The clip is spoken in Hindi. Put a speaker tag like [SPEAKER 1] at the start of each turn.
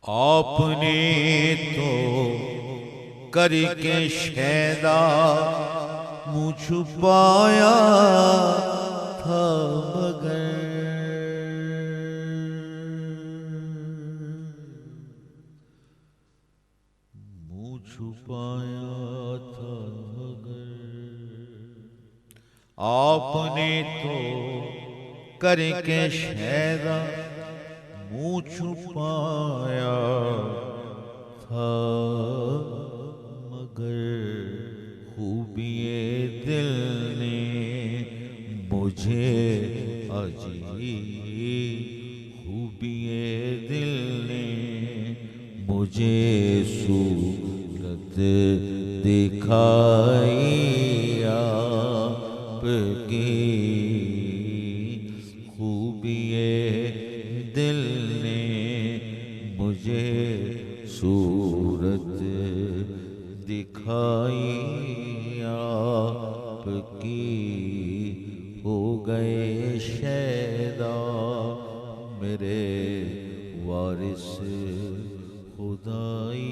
[SPEAKER 1] आपने तो करके शैदा मुँह छुपाया था मगर मुँह छुपाया था मगर आपने तो करके शैदा मुँह छुपाया था मगर खूबिए दिल ने मुझे अजी खूबिए दिल ने मुझे सूरत दिखाई आपकी खूबिए दिल ने मुझे सूरत दिखाई आपकी हो गए शैदा मेरे वारिस खुदाई